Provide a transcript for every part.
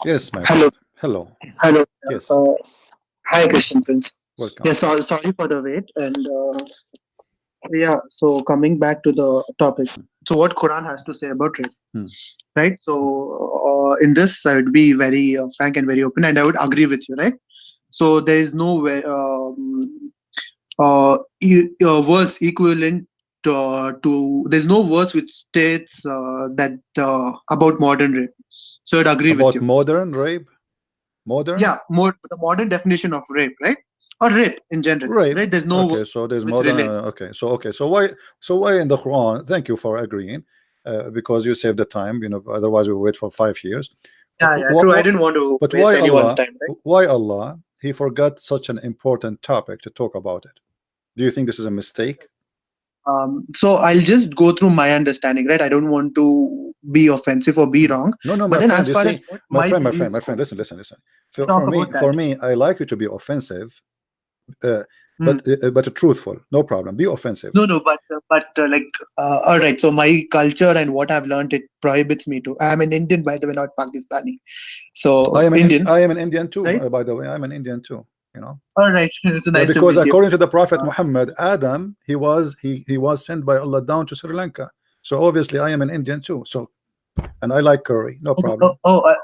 Yes, my Hello, friend. Hello. hello. Yes. Uh, Hi, Christian Prince. Welcome. Yes, sorry for the wait. And yeah, so coming back to the topic. So, what Quran has to say about race, Hmm. right? So, in this, I would be very frank and very open, and I would agree with you, right? So, there is no way, verse equivalent there's no verse which states that about modern rape. So, I'd agree with About you. modern rape? Modern? Yeah, more the modern definition of rape, right? Or rape in general, Rape. right? There's no word Okay, so there's which modern. relate. Okay, so why in the Quran? Thank you for agreeing, because you saved the time. Otherwise we wait for 5 years. Yeah, yeah, true. I didn't want to But waste why anyone's Allah? time, right? Why Allah? He forgot such an important topic to talk about it. Do you think this is a mistake? So I'll just go through my understanding, right? I don't want to be offensive or be wrong, No, no, but my then friend. as You far as see, what my my friend, my friend, beliefs my go, friend. Listen, listen, listen. For, talk for about me, that. for me, I like you to be offensive, uh, Hmm. but truthful. No problem. Be offensive. No, no, but like, all right. So my culture and what I've learned, it prohibits me to. I'm an Indian, by the way, not Pakistani. I So am Indian, I am an Indian too. right? By the way, I'm an Indian too. You know. All right. It's Yeah, nice to because meet you. according to the Prophet Uh, Muhammad, Adam, he was sent by Allah down to Sri Lanka. So obviously, I am an Indian too. So, and I like curry. No problem.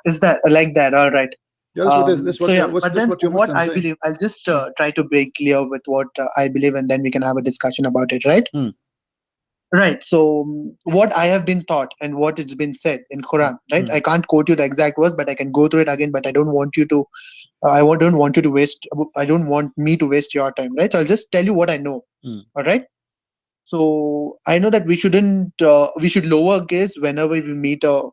is that like that? All right. Yeah, this what this So what yeah, what's but this then what your what Muslims I say? believe, I'll just Hmm. try to be clear with what I believe, and then we can have a discussion about it, right? Hmm. Right. So what I have been taught and what has been said in Quran, right? Hmm. I can't quote you the exact words, but I can go through it again. But I don't want you to. Don't want you to waste. I don't want me to waste your time, right? So I'll just tell you what I know. Hmm. All right. So I know that we shouldn't. We should lower gaze whenever we meet our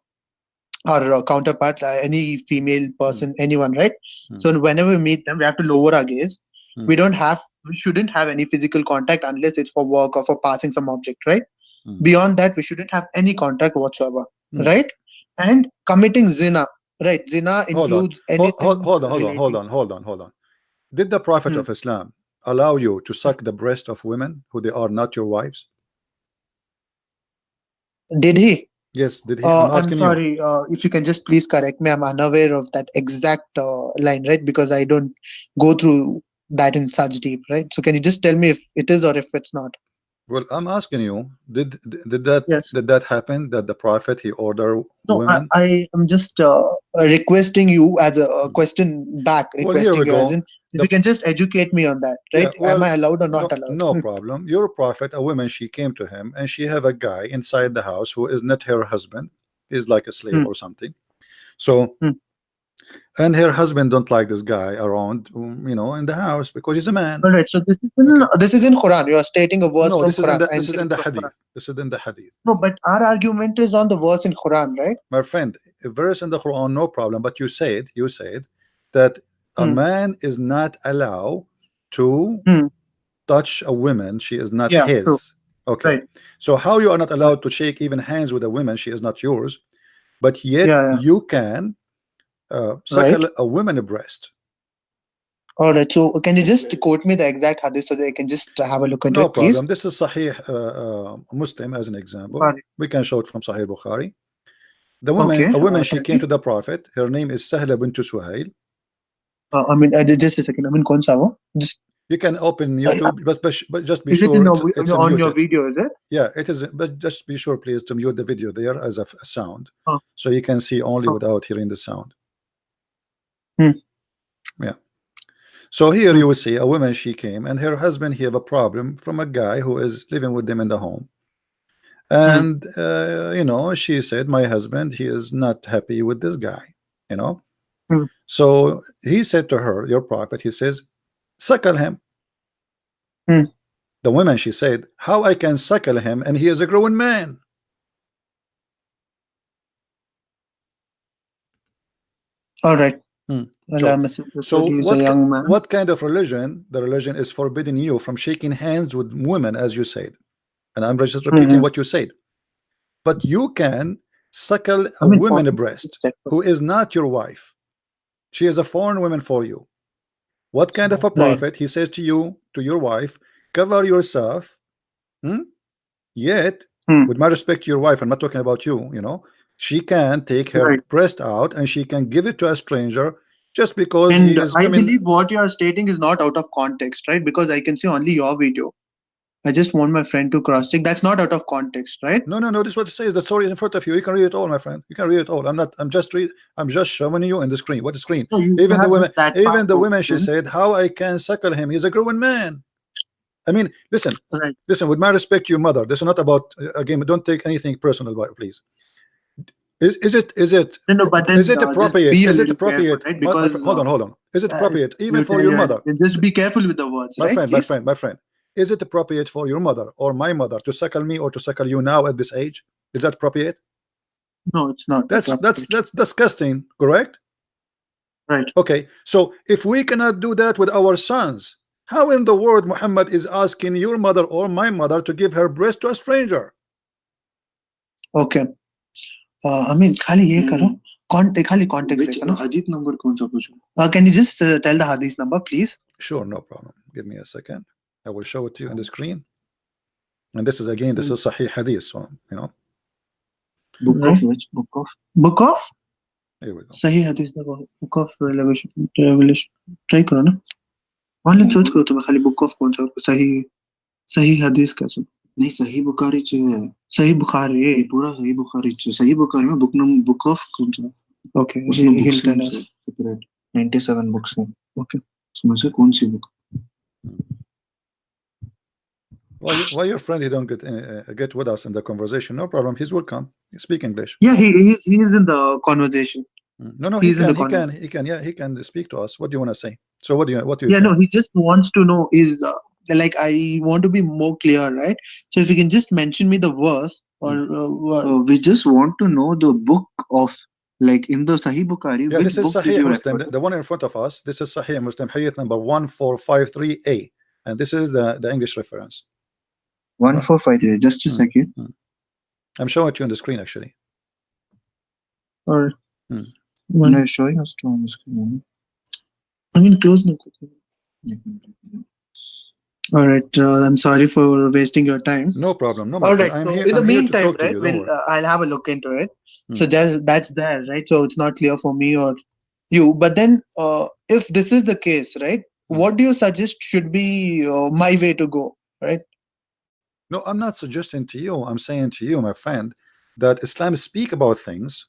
counterpart, any female Hmm. person, anyone, right? Hmm. So whenever we meet them, we have to lower our gaze. Hmm. We shouldn't have any physical contact unless it's for work or for passing some object, right? Hmm. Beyond that, we shouldn't have any contact whatsoever, Hmm. right? And committing zina, right? Zina Hold on. includes anything Hold relating. on. Hold on. Hold on. Did the Prophet Hmm. of Islam allow you to suck the breast of women who they are not your wives? Did he? Yes. Did he? I'm I'm asking you. sorry. If you can just please correct me, I'm unaware of that exact line, right? Because I don't go through that in such deep, right? So can you just tell me if it is or if it's not? Well, I'm asking you, did that Yes. did that happen that the prophet he order No, women? I am just requesting you as a Hmm. question back, Well, here we requesting you as go. in, if The you can just educate me on that, Yeah, right? Am well, I allowed or not no, allowed? no problem. Your prophet, a woman, she came to him and she have a guy inside the house who is not her husband. He's like a slave Hmm, or something. So, hmm. and her husband don't like this guy around, in the house because he's a man. All right. So Okay. this is in Quran. You are stating a verse No, from this is in Quran, the this is answering in the from Quran. hadith. This is in the hadith. No, but our argument is on the verse in Quran, right? My friend, a verse in the Quran, no problem. But you said that a Hmm, man is not allowed to hmm. touch a woman she is not Yeah, true. his. Okay, Right. so how you are not Right. allowed to shake even hands with a woman she is not yours, but yet Yeah, yeah. you can Right. suckle a woman breast? All right. So can you just quote me the exact hadith so that I can just have a look into No it, please? problem. This is Sahih Muslim as an example. Bukhari. We can show it from Sahih Bukhari. The woman, Okay. a woman, she Tell came me. to the Prophet. Her name is Sahla bint Suhail. I mean, just a second. I mean, kaun sa wo? Just You can open uh, YouTube, but just be is it sure in it's on your muted. video? Is it? Yeah, it is. But just be sure, please, to mute the video there as a sound, Oh, so you can see only oh. without hearing the sound. Hmm, Yeah. So here hmm, you will see a woman. She came, and her husband he have a problem from a guy who is living with them in the home. hmm, And she said, "My husband, he is not happy with this guy." You know. hmm, So he said to her, your prophet, he says, "Suckle him." hmm. The woman she said, "How I can suckle him, and he is a grown man?" All right. Hmm. Allah So, Messenger said so he's a what young man. what kind of religion? The religion is forbidding you from shaking hands with women, as you said, and I'm just repeating Hmm. what you said. But you can suckle I a mean, woman just breast check. who is not your wife. She is a foreign woman for you. What kind of a Right. prophet? He says to you, to your wife, cover yourself. Hmm? Yet, Hmm. with my respect to your wife, I'm not talking about you. she can take her Right. breast out and she can give it to a stranger just because And he is I coming. believe what you are stating is not out of context, right? Because I can see only your video. I just want my friend to cross check. That's not out of context, right? No, this is what it says. The story is in front of you. You can read it all, my friend. You can read it all. I'm just showing you in the screen. What the screen? No, you Even the have women, just that even part the women, she open. said, how I can suckle him. He's a grown man. I mean, listen, Right. listen, with my respect to your mother, this is not about, again, don't take anything personal about it, please. Is it No, but then is it just appropriate? be a Is it little careful, appropriate? right? Because Hold on. Is it appropriate even you for tell your your mother? just be careful with the words, My right? friend, Please? my friend. Is it appropriate for your mother or my mother to suckle me or to suckle you now at this age? Is that appropriate? No, it's not. That's disgusting, correct? Right. Okay, so if we cannot do that with our sons, how in the world Muhammad is asking your mother or my mother to give her breast to a stranger? Okay. I mean, खाली ये करो. खाली context देखो ना. hadith number कौन सा पूछूं? Can you just tell the hadith number, please? Sure, no problem. Give me a second. I will show it to you on the screen. And this is again, this is Sahih Hadith, so you know. Book Right. of which? Book of? Book of Here we go. Sahih hadith देखो. Book of Revelation. Try करो ना. Online search करो तो मैं खाली book of कौन सा सही hadith कैसे? नहीं सही बुखारी च है. सही बुखारी. ये पूरा सही बुखारी च. सही बुखारी में book of कौन सा? Okay. उसमें He'll books tell हैं us. separate 97 books हैं. Okay. उसमें से कौन सी book? Well, your friend, he don't get with us in the conversation. No problem. He's welcome. He speak English. Yeah, he is in the conversation. No, He's in the he can speak to us. What do you want to say? So what do you Yeah, think? no, he just wants to know is like I want to be more clear, right? So if you can just mention me the verse or We just want to know the book of, like in the Sahih Bukhari, Yeah, which this is book did Sahih you Muslim, refer to? the one in front of us. This is Sahih Muslim, Hadith number 1453A, and this is the English reference. 1453. Just a second. I'm showing it to you on the screen actually. or No, you're showing us to on the screen. I mean close no. All right, I'm sorry for wasting your time. No problem. No, my All friend. right, I'm so here. in the I'm here to meantime, talk to right, you. Don't well, worry. I'll have a look into it. So Hmm. that's there, right? So it's not clear for me or you. But then, if this is the case, right, what do you suggest should be my way to go, right? No, I'm not suggesting to you. I'm saying to you, my friend, that Islam speak about things,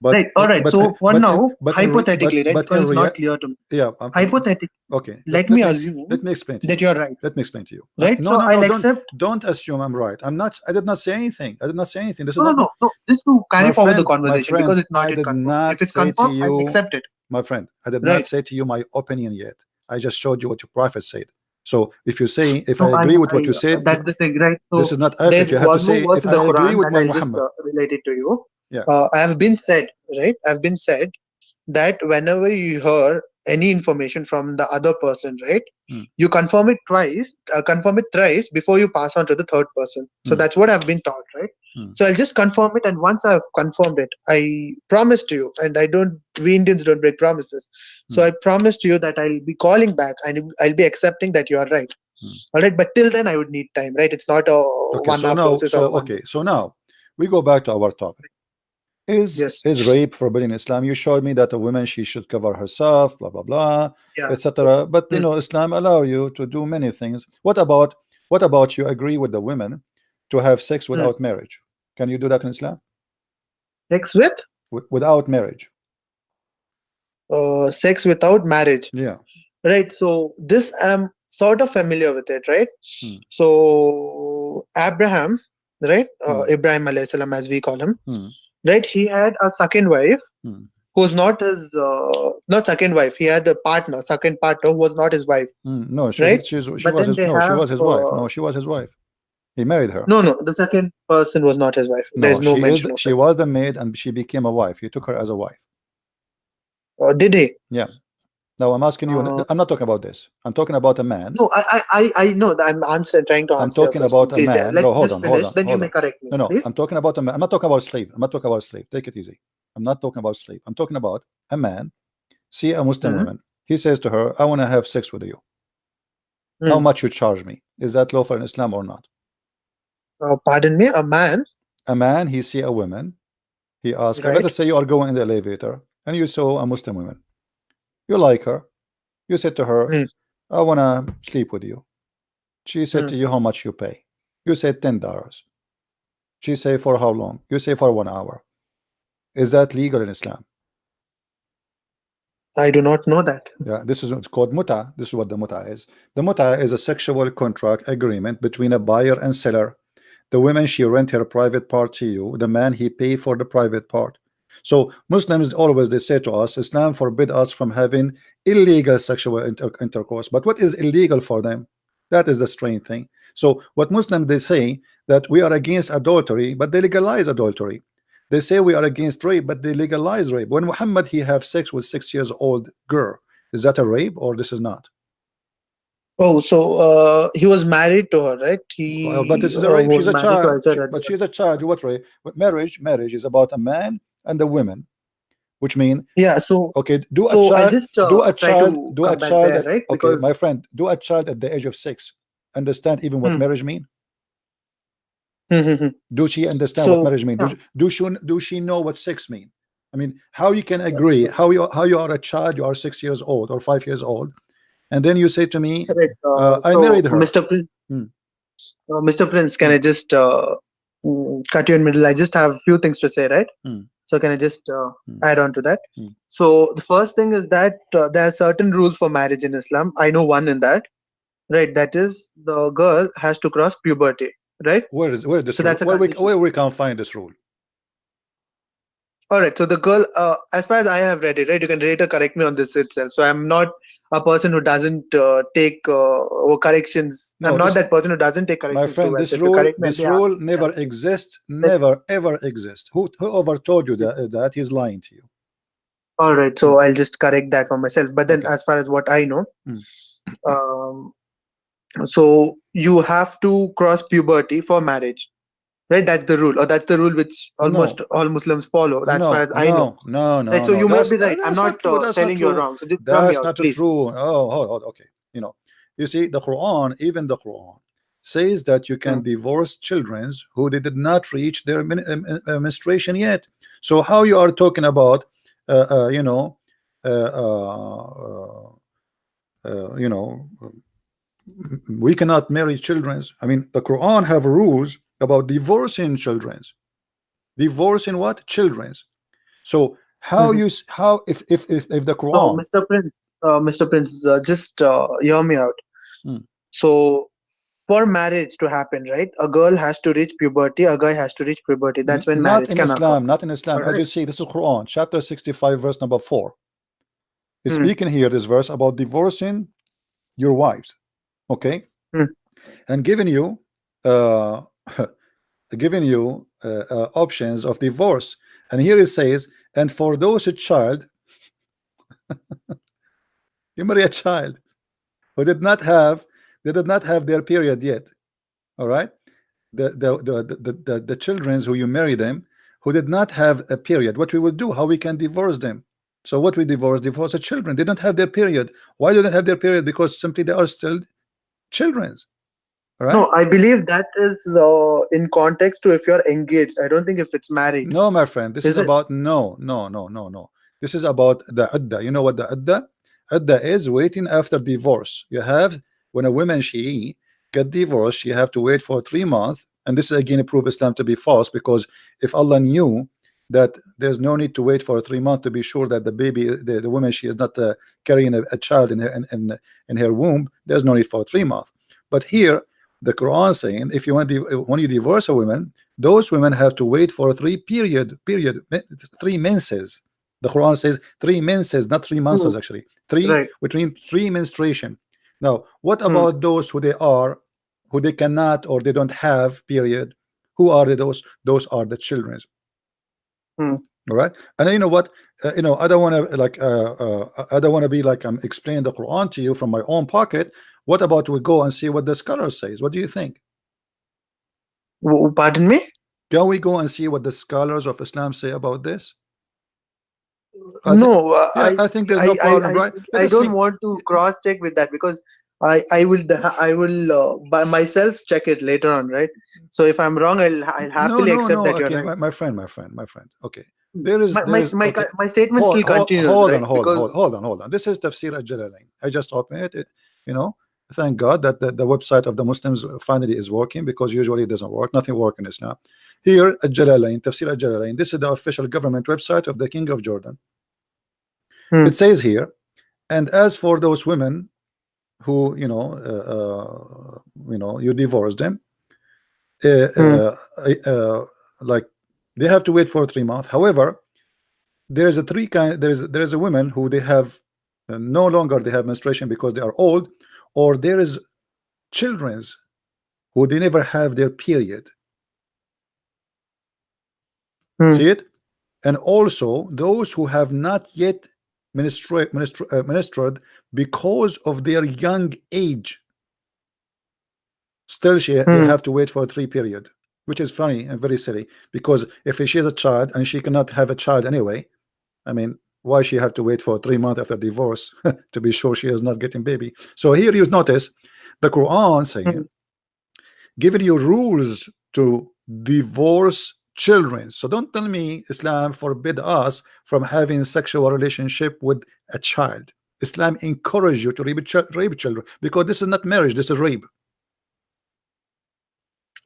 but Right. All right. So for now, hypothetically, right? Because it's not clear to me. Yeah. Hypothetically, Okay. let me assume Let me explain to that you. you're right. Let me explain to you. Right. No, So no, I'll no. accept. Don't assume I'm right. I'm not. I did not say anything. I did not say anything. This is No, not. no. Just to carry My forward the friend, my conversation friend, because it's not I yet did confirmed. not If it's say to confirmed, I'll you, accept it. my friend, I did Right. not say to you my opinion yet. I just showed you what your prophet said. So if you say, if No, I agree with what you said, that's the thing, right? So this is not accurate. there's You have to one say, more verse if in I the agree Quran with that my I'll just Muhammad. relate it to you. Yeah. I have been said, right? I've been said that whenever you hear any information from the other person, right, you confirm it thrice before you pass on to the third person. So that's what I've been taught, right? So I'll just confirm it, and once I've confirmed it, I promise to you, and we Indians don't break promises. So I promise to you that I'll be calling back and I'll be accepting that you are right. All right, but till then I would need time, right? It's not a Okay, 1 hour process. So now we go back to our topic. Is rape forbidden in Islam? You showed me that a woman, she should cover herself, blah blah blah, etc. But you know, Islam allow you to do many things. What about you agree with the women to have sex without marriage? Can you do that in Islam? Sex without marriage? Sex without marriage. Yeah. Right. So this I'm sort of familiar with it, right? So Abraham, right? Ibrahim alayhi salam, as we call him, right? He had a second wife who's not his not second wife. He had a partner, second partner who was not his wife. No, she right? was his wife. No, she was his wife. He married her. No, the second person was not his wife. There's no mention of she it. was the maid and she became a wife. He took her as a wife. Did he? Yeah. Now I'm asking you. I'm not talking about this. I'm talking about a man. No, I know that I'm trying to answer. I'm talking about a man. No, hold on. Then you may correct me. No, please. I'm talking about a man. I'm not talking about slave. I'm not talking about slave. Take it easy. I'm not talking about slave. I'm talking about a man. See a Muslim woman. He says to her, "I want to have sex with you. How much you charge me? Is that lawful in Islam or not?" Pardon me, a man. A man. He see a woman. He asked her, Right. let us say you are going in the elevator and you saw a Muslim woman. You like her. You said to her, I want to sleep with you. She said to you, how much you pay? You said $10. She say, for how long? You say, for 1 hour. Is that legal in Islam? I do not know that. Yeah, this is what's called muta. This is what the muta is. The muta is a sexual contract agreement between a buyer and seller. The woman, she rent her private part to you. The man, he pay for the private part. So Muslims always, they say to us, Islam forbid us from having illegal sexual intercourse. But what is illegal for them? That is the strange thing. So what Muslims, they say that we are against adultery, but they legalize adultery. They say we are against rape, but they legalize rape. When Muhammad, he have sex with 6-year-old girl, is that a rape or this is not? Oh, so he was married to her, right? But this is a rape. She's a child. But she's a child. What rape? But marriage is about a man and a woman, which mean, yeah. So okay, do a child, right? Okay, because, my friend, do a child at the age of 6 understand even what marriage mean? Do she understand what marriage mean? Do she know what sex mean? I mean, how you can agree? How you are a child? You are 6 years old or 5 years old, and then you say to me, I married her. Mr. Prince, Mr. Prince, can I just cut you in middle? I just have a few things to say, right? So can I just add on to that? So the first thing is that there are certain rules for marriage in Islam. I know one in that, right? That is, the girl has to cross puberty, right? Where is this? So where we can find this rule? All right. So the girl, as far as I have read it, right? You can rate or correct me on this itself. So I'm not a person who doesn't take corrections. No, I'm not that person who doesn't take corrections. My friend, this rule never exists. Never ever exists. Whoever told you that he's lying to you. All right. So I'll just correct that for myself. But then, as far as what I know, so you have to cross puberty for marriage. Right, that's the rule, or that's the rule which almost all Muslims follow. As far as I know. No. Right, so you might be right. I'm not telling you wrong. So just that's not true. Oh, okay. You see, the Quran, even the Quran, says that you can divorce children who did not reach their menstruation yet. So how you are talking about, we cannot marry children. I mean, the Quran have rules about divorcing children's. Divorcing what? Children's. So how if the Quran? Oh, Mr. Prince, just hear me out. So for marriage to happen, right, a girl has to reach puberty, a guy has to reach puberty. That's when marriage can occur. Not in Islam. As you see, this is Quran, chapter 65, verse number 4. He's speaking here, this verse, about divorcing your wives. Okay? And giving you options of divorce. And here it says, and for those child you marry a child who did not have their period yet. All right, the children who you marry them who did not have a period, what we will do, how we can divorce them. So what we divorce the children. They don't have their period. Why do they have their period? Because simply they are still children's. Right? No, I believe that is in context to if you're engaged. I don't think if it's married. No, my friend, this is about no. This is about the idda. You know what the idda? Idda is waiting after divorce. You have, when a woman she get divorced, she have to wait for 3 months. And this is again prove Islam to be false, because if Allah knew that there's no need to wait for 3 months to be sure that the baby, the woman, she is not carrying a child in her womb, there's no need for 3 months. But here the Quran saying if you when you divorce a woman, those women have to wait for 3 menses. The Quran says 3 menses, not 3 months actually. Between 3 menstruation. Now, what about those who they cannot or they don't have period? Who are those? Those are the children. All right, and you know what? I don't want to be like I'm explaining the Quran to you from my own pocket. What about we go and see what the scholar says? What do you think? Pardon me? Can we go and see what the scholars of Islam say about this? I think there's no problem, right? I don't want to cross check with that, because I will by myself check it later on, right? So if I'm wrong, I'll happily accept that you're okay, right. my friend, okay, there is okay. My statement still continues, hold right? on, Because hold on. This is Tafsir al-Jalalain. I just opened it, you know. Thank God that the website of the Muslims finally is working, because usually it doesn't work. Nothing works in Islam. Here, al-Jalalain, Tafsir al-Jalalain. This is the official government website of the King of Jordan. It says here, and as for those women who you divorce them, like they have to wait for 3 months. However, there is a women who they have no longer they have menstruation because they are old, or there is children's who they never have their period. See it? And also those who have not yet menstruated because of their young age. Still they have to wait for a 3 period, which is funny and very silly, because if she is a child and she cannot have a child anyway, I mean, why she have to wait for 3 months after divorce to be sure she is not getting baby? So here you notice the Quran saying, giving you rules to divorce children. So don't tell me Islam forbid us from having sexual relationship with a child. Islam encourage you to rape children, because this is not marriage, this is rape.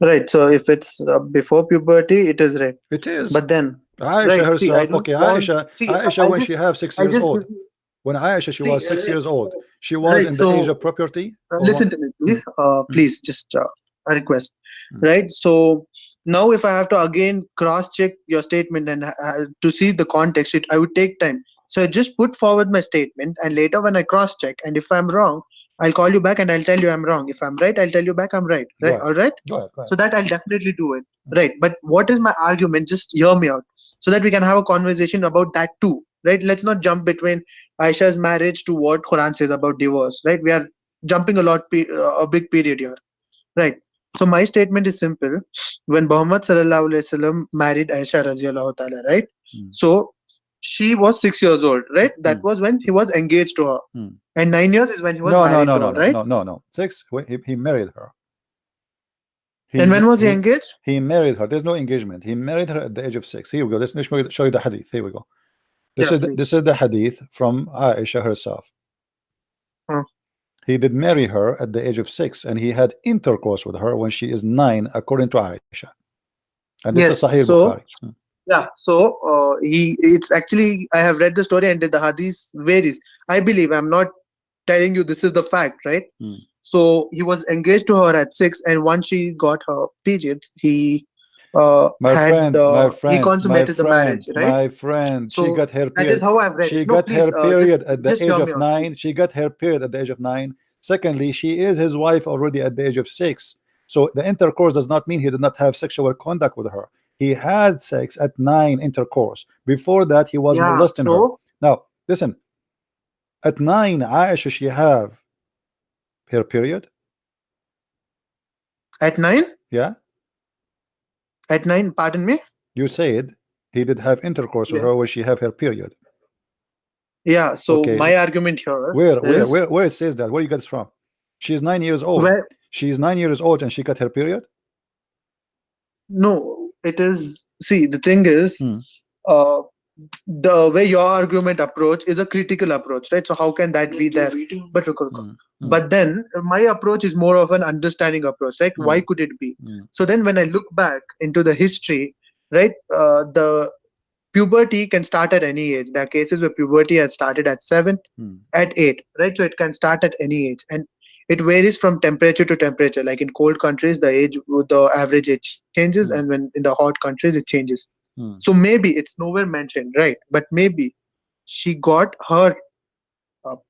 Right. So if it's before puberty, it is rape. It is. But then Aisha herself, okay, Aisha when she have 6 years old. When Aisha she was 6 years old, she was in the age of puberty. Listen to me, please. Please, just a request. Right. So now, if I have to again cross-check your statement and to see the context, I would take time. So I just put forward my statement, and later when I cross-check, and if I'm wrong, I'll call you back and I'll tell you I'm wrong. If I'm right, I'll tell you back I'm right. Right? All right? Go ahead. So that I'll definitely do it. Right. But what is my argument? Just hear me out, so that we can have a conversation about that too. Right? Let's not jump between Aisha's marriage to what Quran says about divorce. Right? We are jumping a big period here. Right. So my statement is simple. When Muhammad sallallahu alaihi wasallam married Aisha radhiyallahu ta'ala, right? So she was 6 years old, right? That was when he was engaged to her. And 9 years is when he was married to her, right? No. 6, he married her. And when was he engaged? He married her. There's no engagement. He married her at the age of 6. Here we go. Let's show you the hadith. Here we go. This is the hadith from Aisha herself. He did marry her at the age of 6, and he had intercourse with her when she is 9, according to Aisha. And this is Sahih Bukhari. Yeah, so it's actually, I have read the story and the hadith varies. I believe, I'm not telling you this is the fact, right? So he was engaged to her at 6, and once she got her period, he he consummated the marriage, right? My friend, so she got her period. That is how I've read. She got her period at the age of 9. She got her period at the age of 9. Secondly, she is his wife already at the age of 6. So the intercourse does not mean he did not have sexual conduct with her. He had sex at 9, intercourse. Before that, he was molesting her. Now, listen. At 9, Aisha, she have her period. At 9? Yeah. At 9, pardon me? You said he did have intercourse with her where she have her period. Yeah, so my argument here where it says that, where you get this from? She's 9 years old. She's 9 years old and she got her period? No, it is, see, the thing is, the way your argument approach is a critical approach, right? So how can that be there? But then my approach is more of an understanding approach, right? Why could it be? So then when I look back into the history, right, the puberty can start at any age. There are cases where puberty has started at 7, at 8, right? So it can start at any age, and it varies from temperature to temperature. Like in cold countries, the average age changes, and when in the hot countries, it changes. So maybe it's nowhere mentioned, right? But maybe she got her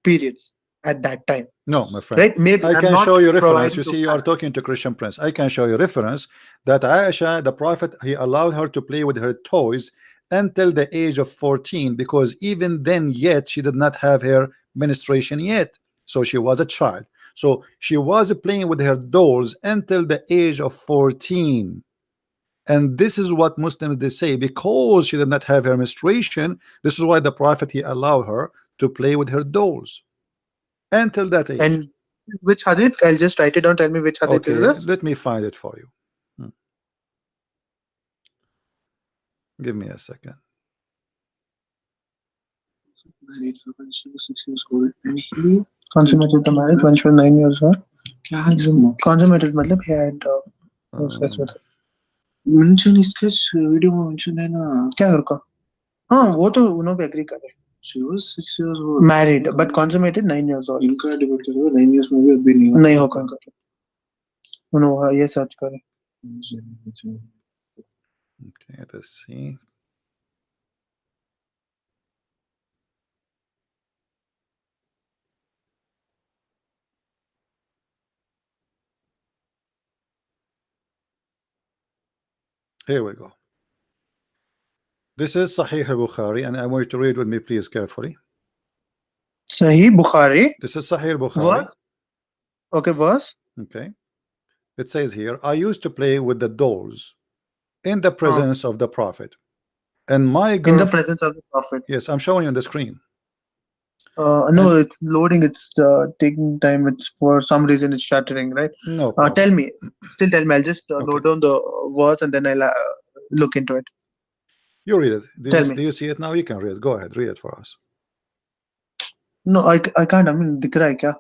periods at that time. No, my friend. Right? Maybe I can show you reference. You see, you are talking to Christian Prince. I can show you reference that Aisha, the Prophet, he allowed her to play with her toys until the age of 14, because even then yet she did not have her menstruation yet. So she was a child. So she was playing with her dolls until the age of 14. And this is what Muslims they say, because she did not have her menstruation, this is why the Prophet he allowed her to play with her dolls until that age. And Which hadith? I'll just write it down. Tell me which hadith okay, is this. let me find it for you. Give me a second. Married when she was 6 years old and he consummated the marriage when she was 9 years old. Consummated मतलब he had sex with her. mention इसके video में mention है ना क्या रुको हाँ वो तो उन्होंने agree कर रहे. She was 6 years old. Married but consummated 9 years old. इनका डिबेट कर रहा 9 years में भी अभी नहीं होगा इनका. उन्होंने ये सर्च करें. Okay, let's see. Here we go. This is Sahih al-Bukhari, and I want you to read with me, please, carefully. Sahih Bukhari. This is Sahih al-Bukhari. What? Okay, verse. Okay. It says here, I used to play with the dolls in the presence of the Prophet. And my girl... In the presence of the Prophet. Yes, I'm showing you on the screen. No, it's loading. It's taking time. It's for some reason it's shattering, right? No. Tell me. Still tell me. I'll just note down the words and then I'll look into it. You read it. Do you see it now? You can read it. Go ahead. Read it for us. No, I can't. I mean, dikh raha hai kya?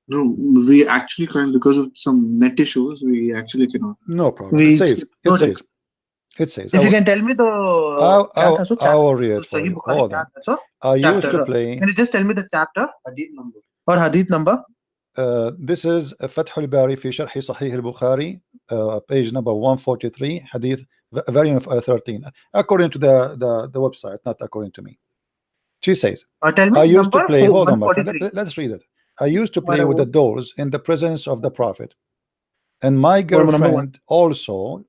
No, we actually can't because of some net issues. We actually cannot. No problem. It says. If you can tell me the... I will read it for you. Hold on. I used to play... Can you just tell me the chapter? Hadith number. Or hadith number? This is Fath al-Bari fi Sharh Sahih al-Bukhari, page number 143, hadith variant 13. According to the website, not according to me. She says, tell me I used to play... Hold on, my friend. Let's read it. I used to play with the dolls in the presence of the Prophet. And my girlfriend also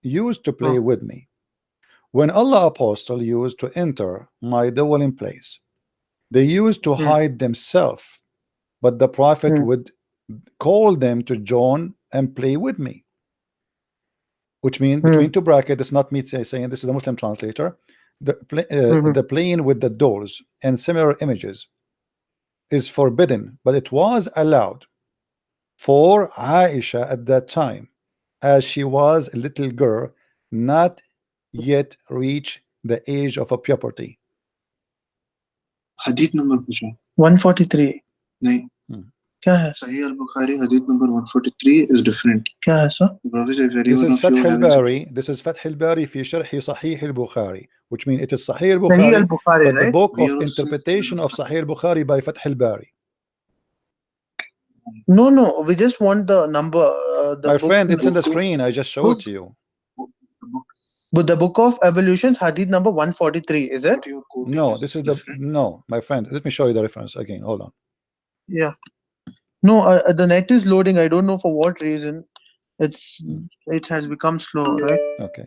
used to play with me. When Allah Apostle used to enter my dwelling place, they used to hide themselves, but the Prophet would call them to join and play with me. Which means, between two brackets, it's not me saying, this is the Muslim translator, the playing with the dolls and similar images is forbidden, but it was allowed for Aisha at that time, as she was a little girl, not yet reached the age of a puberty. Hadith number 143. No. क्या है? Sahih al-Bukhari hadith number 143 is different. क्या है sir? This is Fath al-Bari. This is Fath al-Bari fi Sharh Sahih al-Bukhari, which means it is Sahih al-Bukhari, but right? the book of interpretation of Sahih al-Bukhari by Fath al-Bari. No, we just want the number. My friend, it's in the screen. I just showed it to you. But the book of evolutions, hadith number 143, is it? No, this is no, my friend. Let me show you the reference again. Hold on. Yeah. No, the net is loading. I don't know for what reason. It has become slow, right? Okay.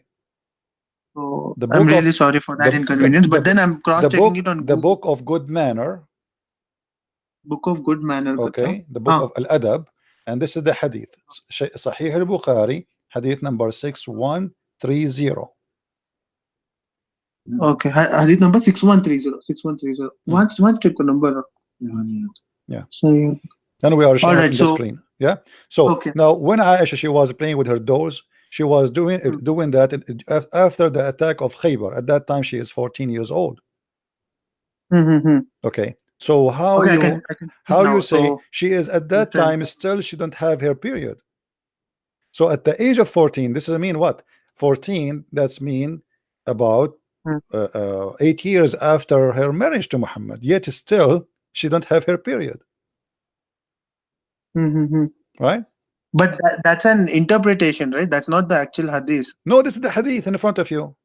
So I'm really sorry for that inconvenience. But then I'm cross-checking it on the book of good manner. Book of good manner. Okay. The book of Al-Adab, and this is the hadith. Sahih al-Bukhari, hadith number 6130. Okay, hadith number 6130. 6130. One check the number. Yeah. So, then we are showing the screen. Yeah. So now when Aisha, she was playing with her dolls, she was doing that after the attack of Khaybar. At that time she is 14 years old. Okay. So how you say she is at that time still she don't have her period. So at the age of 14, this is mean what? 14, that's mean about 8 years after her marriage to Muhammad, yet still she don't have her period. Right? But that's an interpretation, right? That's not the actual hadith. No, this is the hadith in front of you.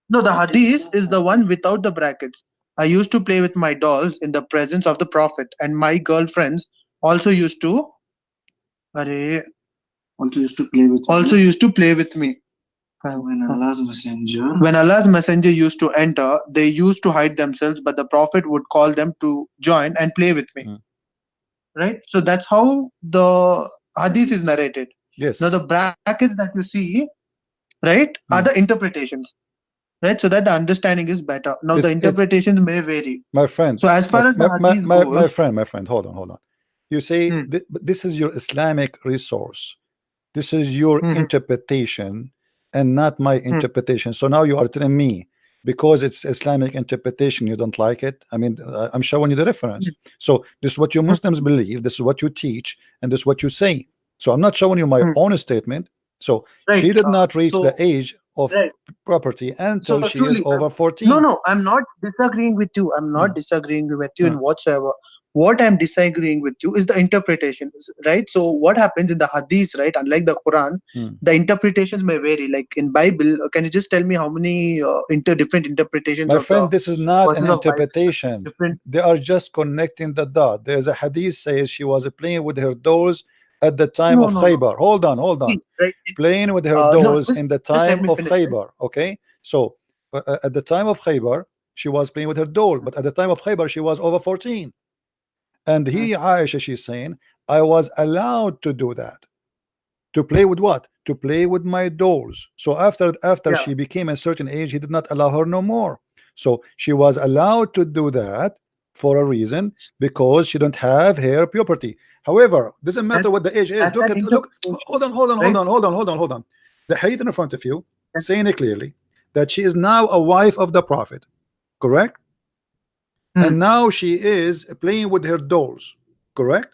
No, the hadith is the one without the brackets. I used to play with my dolls in the presence of the Prophet, and my girlfriends also used to play with me. When Allah's messenger used to enter, they used to hide themselves, but the Prophet would call them to join and play with me. Right? So that's how the hadith is narrated. Yes. Now the brackets that you see, right, are the interpretations. Right? So that the understanding is better. Now the interpretations may vary. My friend. So as far as the hadith goes, my friend, hold on. You say this is your Islamic resource. This is your interpretation and not my interpretation. So now you are telling me because it's Islamic interpretation, you don't like it. I mean, I'm showing you the reference. So this is what you Muslims believe. This is what you teach, and this is what you say. So I'm not showing you my own statement. So she did not reach the age of property until she is over 14. No, I'm not disagreeing with you. I'm not disagreeing with you in whatsoever. What I'm disagreeing with you is the interpretation, right? So what happens in the hadith, right? Unlike the Quran, the interpretations may vary. Like in Bible, can you just tell me how many different interpretations? My friend, this is not an interpretation. They are just connecting the dot. There's a hadith says she was playing with her dolls at the time of Khaybar. Hold on. Right. Playing with her dolls in the time of Khaybar. Okay, so at the time of Khaybar, she was playing with her doll, but at the time of Khaybar, she was over 14. And Aisha, she's saying, I was allowed to do that. To play with what? To play with my dolls. So after she became a certain age, he did not allow her no more. So she was allowed to do that for a reason, because she don't have her puberty. However, doesn't matter what the age is. Look. Hold on. The hadith in front of you saying it clearly that she is now a wife of the Prophet, correct? And now she is playing with her dolls, correct?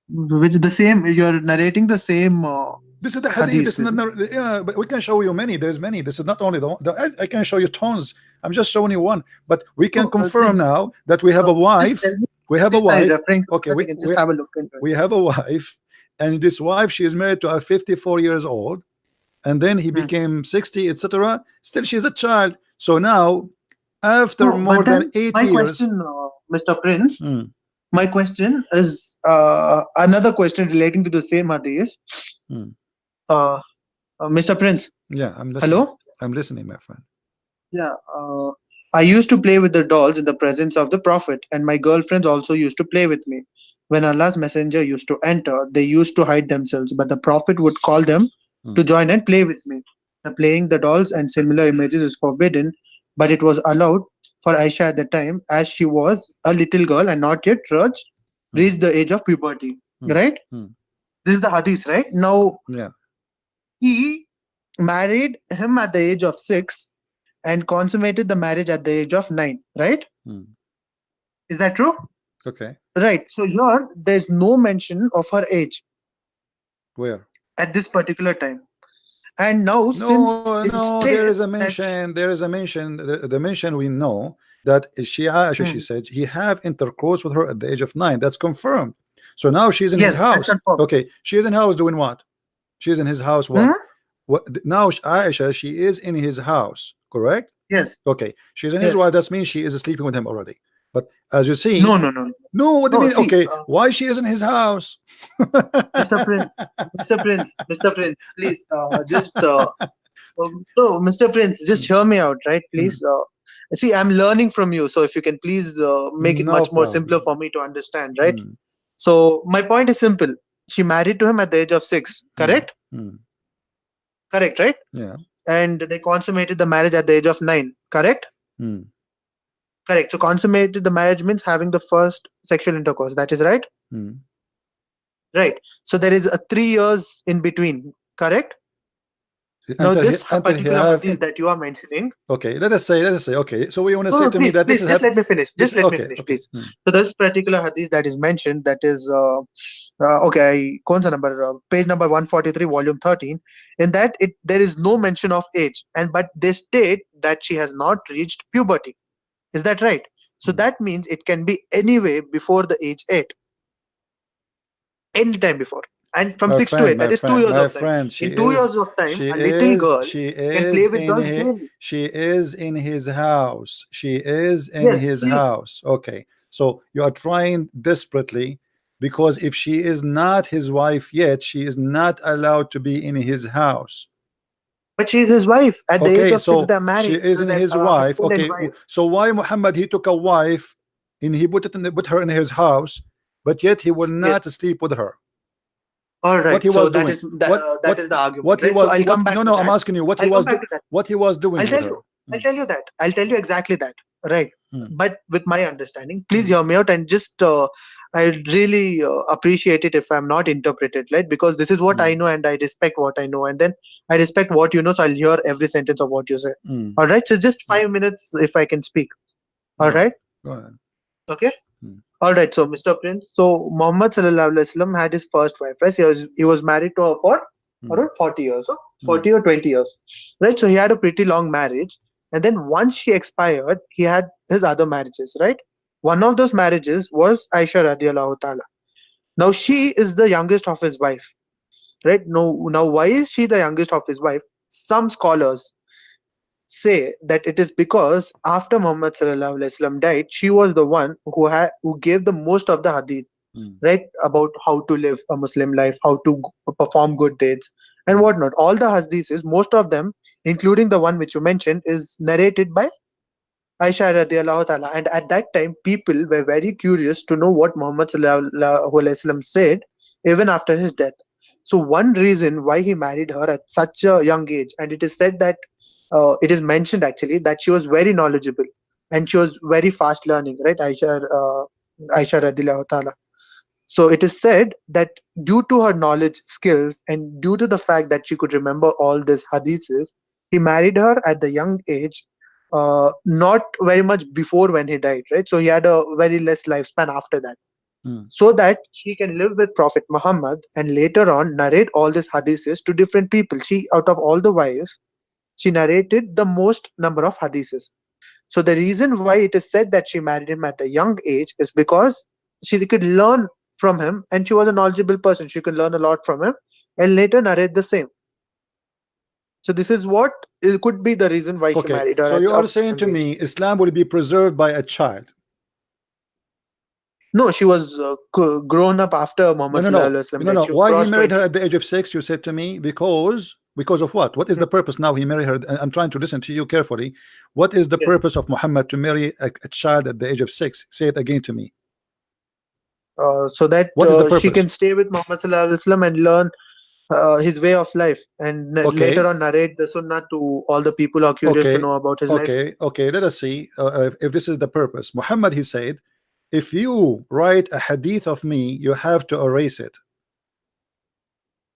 Which is the same. You're narrating the same. This is the hadith. This is not, yeah, but we can show you many. There's many. This is not only I can show you tons. I'm just showing you one. But we can confirm now that we have a wife. We have a wife. Okay, we have a look into it. We have a wife, and this wife, she is married to a 54 years old, and then he became 60, etc. Still, she's a child. So now, after more than 8 years. My question, Mr. Prince. My question is another question relating to the same hadith. Mr. Prince. Yeah, I'm listening. Hello? I'm listening, my friend. Yeah. I used to play with the dolls in the presence of the Prophet, and my girlfriends also used to play with me. When Allah's messenger used to enter, they used to hide themselves, but the Prophet would call them to join and play with me. Playing the dolls and similar images is forbidden, but it was allowed for Aisha at the time, as she was a little girl and not yet reached the age of puberty. Right? This is the hadith, right? Now, he married him at the age of 6 and consummated the marriage at the age of 9, right? Is that true? Okay. Right. So here, there's no mention of her age. Where? At this particular time. And now, there is a mention. There is a mention. The mention we know that she said he have intercourse with her at the age of 9. That's confirmed. So now she's in his house. Okay, she's in house doing what? She's in his house. What? Now Aisha, she is in his house, correct? Yes. Okay, she's in his wife. That means she is sleeping with him already. But as you see, no. What do you mean? Okay, why she is in his house? Mr. Prince, please, just no, Mr. Prince, just hear me out, right? Please, see, I'm learning from you, so if you can please make it much more simpler for me to understand, right? So my point is simple. She married to him at the age of 6, correct? Correct, right? Yeah. And they consummated the marriage at the age of 9, correct? Correct. So consummated the marriage means having the first sexual intercourse. That is right? Right. So there is a 3 years in between, correct? Now this particular hadith that you are mentioning. Okay, let us say. Okay, so we want to say to me that this is. Just let me finish. Just let me finish, please. So this particular hadith that is mentioned, that is page number 143, volume 13. In that, there is no mention of age, but they state that she has not reached puberty. Is that right? So that means it can be anyway before the age 8. Anytime before. And from 6 to 8, that is 2 years of time. In 2 years of time, a little girl can play with dolls daily. She is in his house. She is in his house. Okay. So you are trying desperately, because if she is not his wife yet, she is not allowed to be in his house. But she is his wife. At the age of 6, they're married. She is his wife. Okay. So why Muhammad, he took a wife and he put her in his house, but yet he will not sleep with her? All right. What he was doing. That is the argument. What he was. So I'll come back. No, I'm asking you what he was. What he was doing. I'll tell you that. I'll tell you exactly that. Right. but with my understanding. Please hear me out and just I really appreciate it if I'm not interpreted, right? Because this is what I know and I respect what I know, and then I respect what you know, so I'll hear every sentence of what you say. All right, so just 5 minutes if I can speak. All right. Go ahead. Okay. All right, so Mr. Prince, so Muhammad sallallahu alaihi wasallam had his first wife, right? He was married to her for around 40 years, 40 or 20 years, right? So he had a pretty long marriage, and then once she expired, he had his other marriages, right? One of those marriages was Aisha radiallahu ta'ala. Now she is the youngest of his wife, right? Now why is she the youngest of his wife? Some scholars say that it is because after Muhammad sallallahu alaihi wasallam died, she was the one who gave the most of the hadith, right, about how to live a Muslim life, how to perform good deeds, and whatnot. All the hadiths, most of them, including the one which you mentioned, is narrated by Aisha radiallahu ta'ala. And at that time, people were very curious to know what Muhammad sallallahu alaihi wasallam said even after his death. So one reason why he married her at such a young age, and it is said that it is mentioned actually that she was very knowledgeable and she was very fast learning, right? Aisha radiallahu ta'ala. So it is said that due to her knowledge, skills, and due to the fact that she could remember all these hadiths, he married her at the young age, not very much before when he died, right? So he had a very less lifespan after that, so that he can live with Prophet Muhammad and later on narrate all these hadiths to different people. She, out of all the wives, she narrated the most number of hadiths. So the reason why it is said that she married him at a young age is because she could learn from him and she was a knowledgeable person. She could learn a lot from him and later narrate the same. So this is what it could be the reason why she married her. So you are saying to me Islam will be preserved by a child? No, she was grown up after Muhammad No. Why he married her at the age of 6? You said to me because of what? What is the purpose now he married her? I'm trying to listen to you carefully. What is the purpose of Muhammad to marry a child at the age of 6? Say it again to me. So that she can stay with Muhammad and learn his way of life, and later on narrate the Sunnah to all the people who are curious to know about his life. Okay, let us see if this is the purpose. Muhammad, he said, if you write a hadith of me, you have to erase it.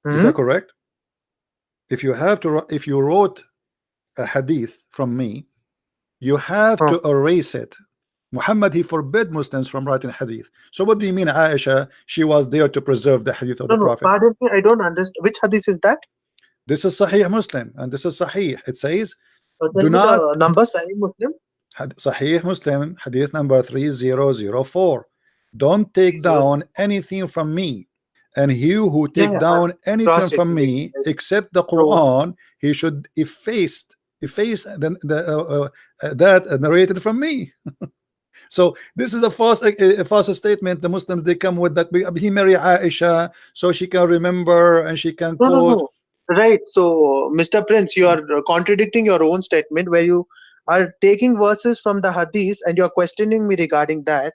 Is that correct? If you wrote a hadith from me, you have to erase it. Muhammad, he forbid Muslims from writing hadith. So what do you mean Aisha, she was there to preserve the hadith of the Prophet? Pardon me, I don't understand. Which hadith is that? This is Sahih Muslim, and this is Sahih. It says, do not number Sahih Muslim. Sahih Muslim, hadith number 3004. Don't take down anything from me, and he who take down anything from me except the Quran, he should efface that narrated from me. So this is a false statement. The Muslims, they come with that he married Aisha so she can remember and she can quote. No. Right. So Mr. Prince, you are contradicting your own statement where you are taking verses from the hadith and you're questioning me regarding that.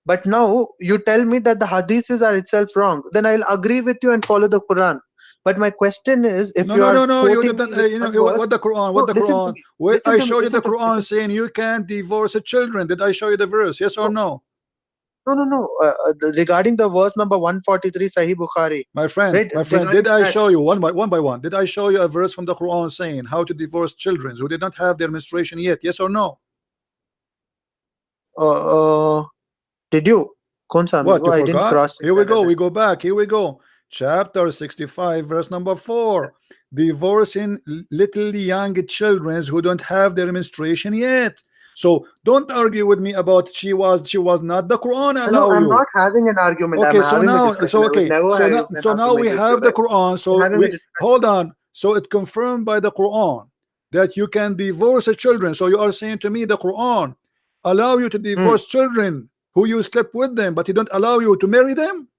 But now you tell me that the hadiths are itself wrong. Then I'll agree with you and follow the Quran. But my question is, if you are you know what the Quran, where I showed you the Quran saying you can't divorce a children. Did I show you the verse? Yes or no? No. Regarding the verse number 143, Sahih Bukhari. My friend, did I show you one by one? Did I show you a verse from the Quran saying how to divorce children who did not have their menstruation yet? Yes or no? Did you? What, you forgot? Here we go. We go back. Here we go. Chapter 65, verse number 4. Divorcing little young children who don't have their menstruation yet. So don't argue with me about she was not. The Quran allow you. I'm not having an argument. Okay, so now we have the Quran. So hold on. So it confirmed by the Quran that you can divorce children. So you are saying to me the Quran allow you to divorce children who you slept with them, but he don't allow you to marry them?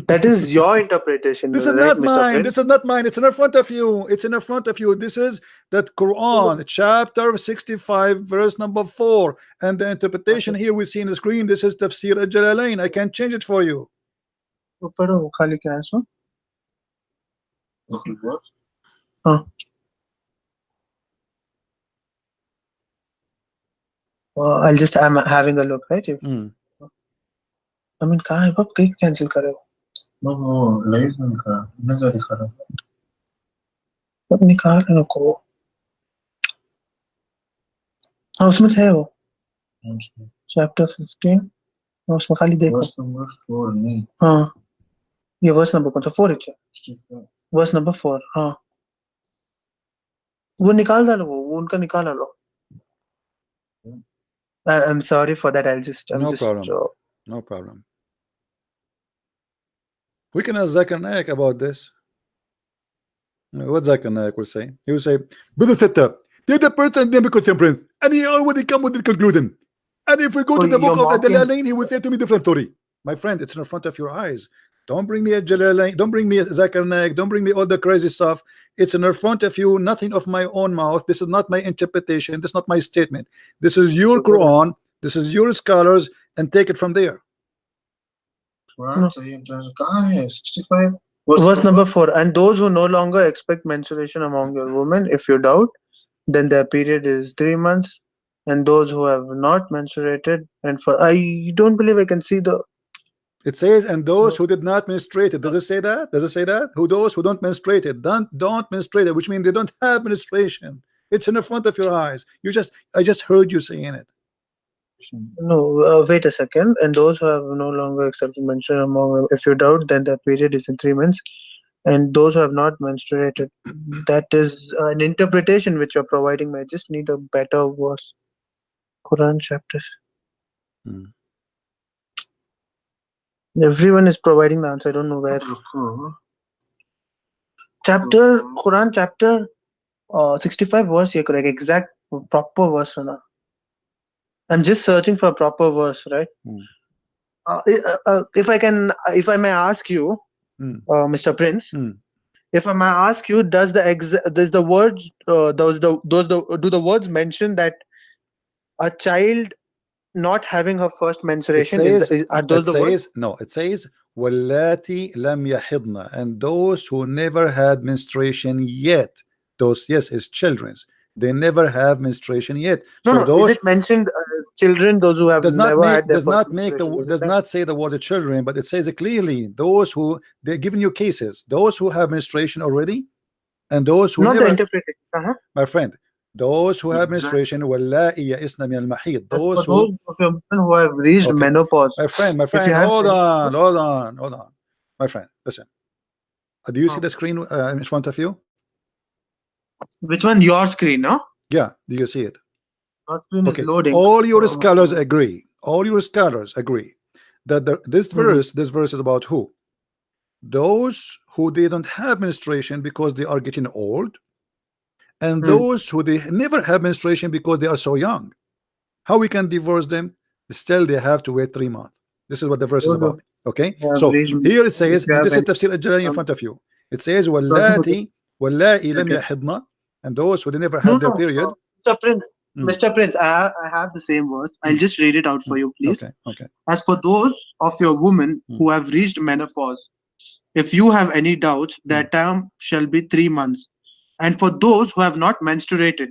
That is your interpretation. This is not mine. This is not mine. It's in front of you. It's in front of you. This is that Quran, chapter 65, verse number 4. And the interpretation here we see in the screen. This is Tafsir al-Jalalain. I can change it for you. I'm having a look, right? I mean, कहाँ है बाप कहीं cancel कर रहे हो? वो live में मैं क्या दिखा रहा हूँ? अब निकाल लो को। हाँ उसमें है वो। Chapter 15. उसमें खाली देखो। Verse number 4 नहीं। हाँ ये verse number कौन सा 4 है? Verse number 4 हाँ वो निकाल डालो वो उनका निकाल डालो। I'm sorry for that. No problem. We can ask Zakir Naik about this. What Zakir Naik will say? He will say, Brother Teta, did the person name become temperance? And he already come with the conclusion. And if we go to the book of the Jalalain, he will say to me different story. My friend, it's in front of your eyes. Don't bring me a Jalalain, don't bring me a Zakir Naik, don't bring me all the crazy stuff. It's in front of you, nothing of my own mouth. This is not my interpretation, this is not my statement. This is your Quran, this is your scholars, and take it from there. No. Verse number 4. And those who no longer expect menstruation among your women, if you doubt, then their period is 3 months. And those who have not menstruated, and for I don't believe I can see the. It says, and those who did not menstruate. Does it say that? Does it say that? Who those who don't menstruate it, don't menstruate it, which means they don't have menstruation. It's in the front of your eyes. I just heard you saying it. No, wait a second. And those who have no longer accepted menstruation among, if you doubt, then their period is in 3 months. And those who have not menstruated, that is an interpretation which you're providing me. I just need a better verse. Quran chapters. Everyone is providing the answer. I don't know where. Chapter Quran chapter 65 verse. Yeah, correct. Exact proper verse. I'm just searching for a proper verse, right? If I may ask you, Mr. Prince, if I may ask you, do the words mention that a child not having her first menstruation are those the words? No, it says wallati lam yahidna, and those who never had menstruation yet. Those, yes, is children's. They never have menstruation yet. No, those, is it mentioned children, those who have never had their does not say the word children, but it says it clearly. Those who, they're giving you cases, those who have menstruation already, and those who not never. The interpretation. My friend, those who have menstruation, wallahi ya'isna min al-mahid. Those who have reached menopause. My friend, hold on. My friend, listen. Do you see the screen in front of you? Which one? Your screen, no? Yeah, do you see it? Your screen is loading. All your scholars agree. All your scholars agree that this verse is about who? Those who they don't have menstruation because they are getting old, and those who they never have menstruation because they are so young. How we can divorce them? Still, they have to wait 3 months. This is what the verse is about. Okay, so here it says, and this is Tafsir al-Jalalain in front of you. It says, wallati lam yahidna, and those who they never had their period. Mr. Prince, I have the same verse. I'll just read it out for you, please. Okay. As for those of your women who have reached menopause, if you have any doubts, their term shall be 3 months. And for those who have not menstruated,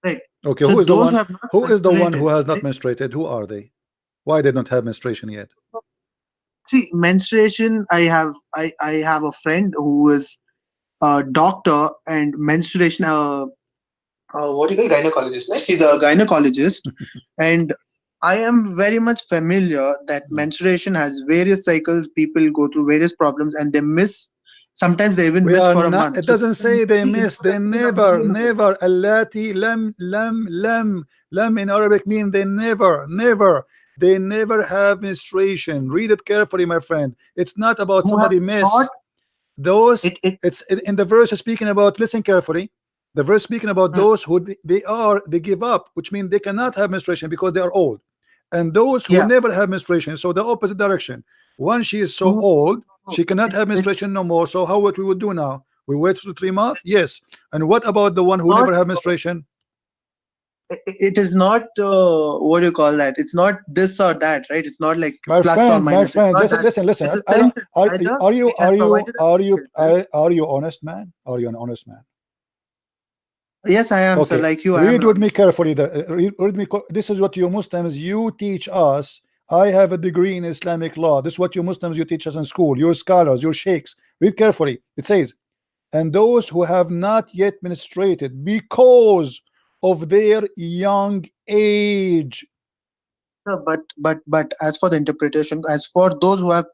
right? Okay, so who is the one who has not menstruated? Who are they? Why they don't have menstruation yet? See, menstruation. I have a friend who is a doctor and menstruation. What do you call gynecologist? Right? He's a gynecologist, and I am very much familiar that menstruation has various cycles. People go through various problems, and they miss. Sometimes they even miss for a month. It doesn't say they miss. They never. Allati lam in Arabic mean they never. They never have menstruation. Read it carefully, my friend. It's not about somebody miss. Those it's in the verse speaking about. Listen carefully. The verse speaking about those who they give up, which means they cannot have menstruation because they are old, and those who never have menstruation. So the opposite direction. Once she is so old, she cannot have menstruation no more. So what we would do now? We wait for 3 months. Yes. And what about the one who never have menstruation? It is not what do you call that? It's not this or that, right? It's not like plus or minus. My friend, listen. Are you honest, man? Are you an honest man? Yes, I am, sir. Like you, I am. Read with me carefully. Read me. This is what you Muslims you teach us. I have a degree in Islamic law. This is what you Muslims you teach us in school. Your scholars, your sheikhs. Read carefully. It says, and those who have not yet menstruated because of their young age. But as for the interpretation, as for those who have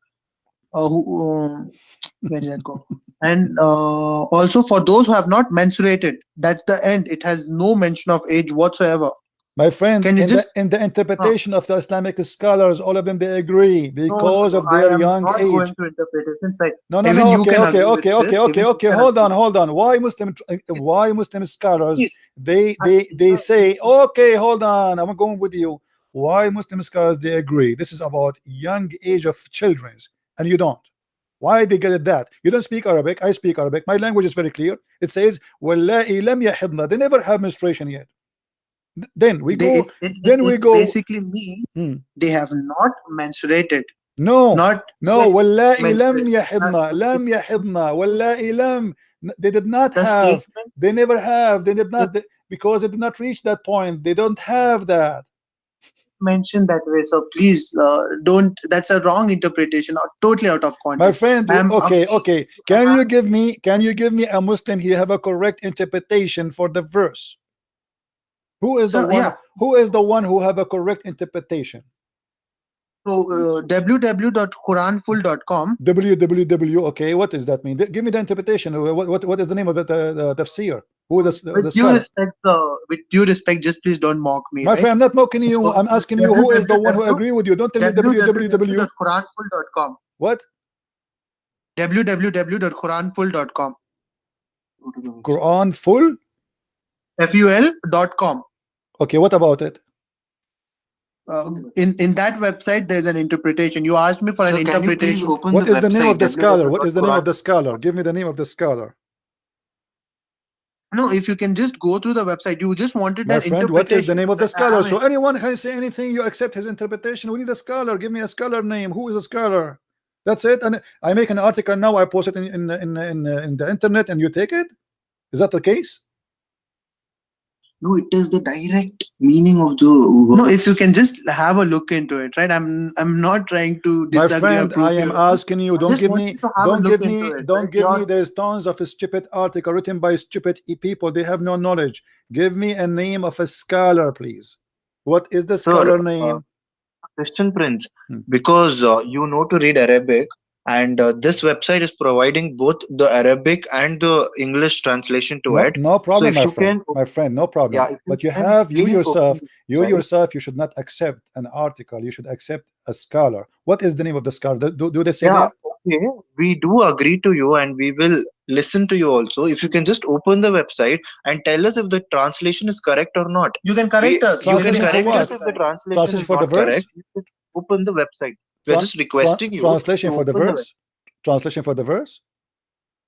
where did I go? And also for those who have not menstruated, that's the end. It has no mention of age whatsoever. My friend, in the interpretation of the Islamic scholars, all of them, they agree because of their young age. Going to interpretation side. No, okay. Hold on. Why Muslim scholars they say, okay, hold on, I'm going with you. Why Muslim scholars they agree? This is about young age of children, and you don't. Why they get it that? You don't speak Arabic, I speak Arabic. My language is very clear. It says, "Wallahi lam yahidna." They never have menstruation yet. Then we go. Basically mean they have not menstruated. No. Wallahi lam yahidna. Lam yahidna. Wallahi lam. They did not have. They never have. They did not, because they did not reach that point. They don't have that. Mentioned that way, so please don't. That's a wrong interpretation, or totally out of context. My friend, okay. Can you give me a Muslim here have a correct interpretation for the verse? Who is the one? Yeah. Who is the one who have a correct interpretation? So www.quranfull.com. www. Okay, what does that mean? Give me the interpretation. What is the name of the tafsir? Who is the with due respect, just please don't mock me. My friend, I'm not mocking you. I'm asking you who is the one who agree with you. Don't tell me www.quranfull.com. What? www.quranfull.com. Quranfull? FUL.com. Okay, what about it? In that website, there's an interpretation. You asked me for an interpretation. What is the name of the scholar? What is the name of the scholar? Give me the name of the scholar. No, if you can just go through the website. You just wanted an interpretation. What is the name of the scholar? So anyone can say anything. You accept his interpretation. We need a scholar. Give me a scholar name. Who is a scholar? That's it. And I make an article now. I post it in the internet, and you take it. Is that the case? No, it is the direct meaning of the word. No, if you can just have a look into it, right? I'm not trying to disagree. My friend, I am asking you. Don't give me. There's tons of stupid article written by stupid people. They have no knowledge. Give me a name of a scholar, please. What is the scholar name? Christian Prince, because you know to read Arabic. And this website is providing both the Arabic and the English translation to it. No problem, so my friend, no problem. Yeah, but you yourself, you should not accept an article. You should accept a scholar. What is the name of the scholar? Do they say that? Okay, we do agree to you, and we will listen to you also. If you can just open the website and tell us if the translation is correct or not. You can correct us. You can correct us if the translation is not correct. You can open the website. We're just requesting you. Translation for the verse. Translation for the verse.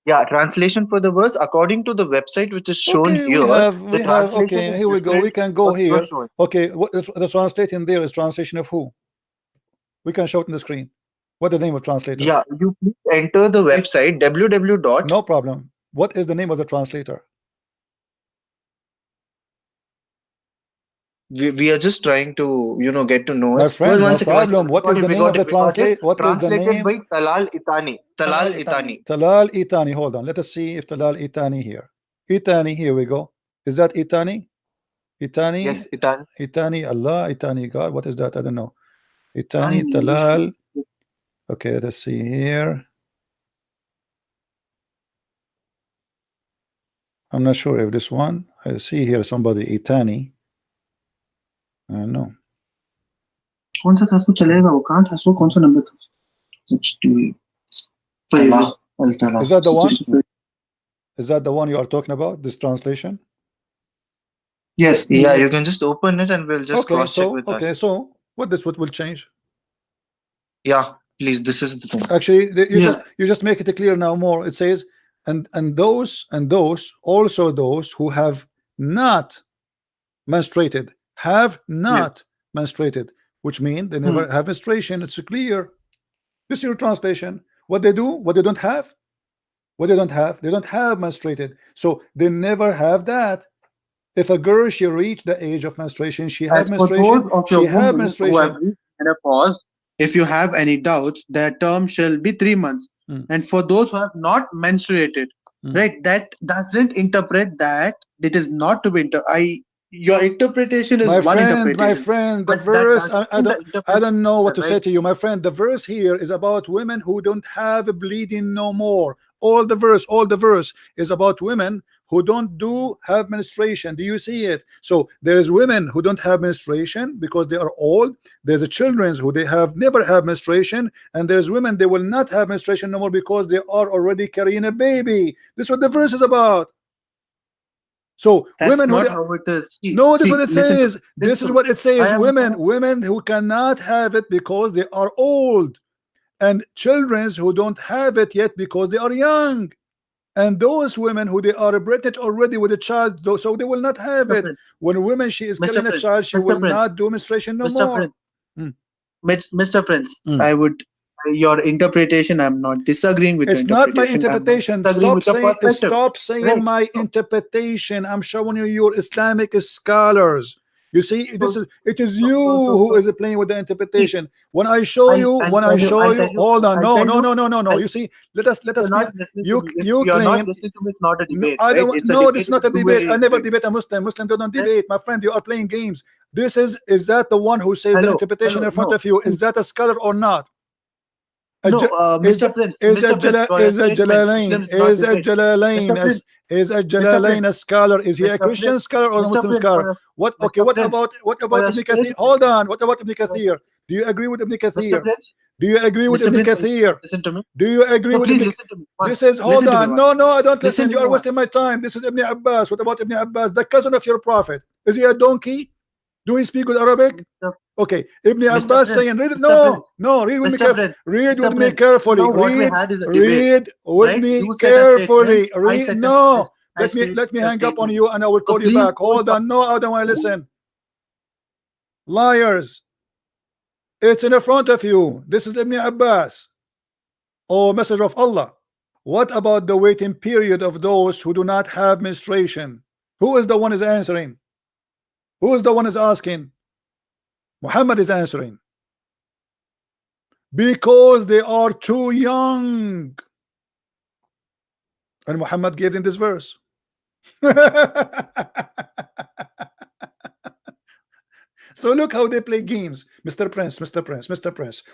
Yeah, translation for the verse according to the website which is shown here. Okay, here we go. We can go here. Okay, what the translating there is translation of who? We can show it on the screen. What is the name of translator? Yeah, you please enter the website www. No problem. What is the name of the translator? We are just trying to get to know it. My friend, no problem. What is the name of the translator? What is the name? By Talal Itani. Talal Itani. Hold on. Let us see if Talal Itani here. Itani, here we go. Is that Itani? Itani? Yes, Itani. Itani, Allah, Itani, God. What is that? I don't know. Itani, Talal. Okay, let's see here. I'm not sure if this one. I see here somebody Itani. No. कौन सा था सो चलेगा वो कहाँ था सो कौन सा number था? Is that the one? Is that the one you are talking about? This translation? Yes. Yeah, you can just open it and we'll just cross check with that. Okay, so what will change? Yeah, please. This is the thing. Actually, you just make it clear now more. It says, and those also those who have not menstruated. Have not menstruated, which means they never have menstruation. It's clear. This is your translation. What they do, what they don't have, they don't have menstruated, so they never have that. If a girl, she reached the age of menstruation, she has As for menstruation, those of she your have women who menstruation. have reached menopause, If you have any doubts, their term shall be 3 months. And for those who have not menstruated, right, that doesn't interpret that it is not to be your interpretation is My one friend, interpretation. my friend, the but that verse, doesn't I don't know what to right? say to you, my friend. The verse here is about women who don't have bleeding no more. All the verse is about women who don't have menstruation. Do you see it? So there is women who don't have menstruation because they are old. There's the children who they have never have menstruation, and there's women they will not have menstruation no more because they are already carrying a baby. This is what the verse is about. So That's women not who how it is. no, this is what it says. This listen is to what it says. I am- Women who cannot have it because they are old, and children who don't have it yet because they are young, and those women who they are pregnant already with a child, so they will not have Mr. it. Prince, When a woman she is Mr. carrying a Prince, child, she Mr. will Prince, not do menstruation no Mr. more. Prince, Mr. Prince, Mm. I would your interpretation. I'm not disagreeing with It's your not my interpretation. interpretation. I'm disagreeing with your perspective. Stop saying Right. my interpretation. I'm showing you your Islamic scholars. You see, it is you who is playing with the interpretation. When I show you, hold on, no. You see, let us You're not listening to me. If you're claim not listening to me, it's not a debate. I don't. Right? It's a No, debate this is not a with two debate. way I never thing. debate a Muslim. Muslim don't debate, my friend. You are playing games. This is that the one who says the interpretation in front of you? Is that a scholar or not? No, Mr. Prince. Is a Jalalain a scholar? Is he a Christian scholar or a Muslim scholar? What? Okay. What about Ibn Kathir? Hold on. What about Ibn Kathir? Do you agree with Ibn Kathir? Do you agree with Ibn Kathir? Listen to me. Do you agree with Ibn? Listen to me. This is hold on. No, I don't listen. You are wasting wasting my time. This is Ibn Abbas. What about Ibn Abbas, the cousin of your prophet? Is he a donkey? Do he speak with Arabic? Okay, Ibn Abbas saying, read it. No, read with me carefully. Read with me carefully. Read with me carefully. Read. No, let me hang up on you and I will call you back. Hold on. No, I don't want to listen. Liars. It's in front of you. This is Ibn Abbas. Oh, Messenger of Allah. What about the waiting period of those who do not have menstruation? Who is the one is answering? Who is the one is asking? Muhammad is answering. Because they are too young. And Muhammad gave them this verse. So look how they play games. Mr. Prince.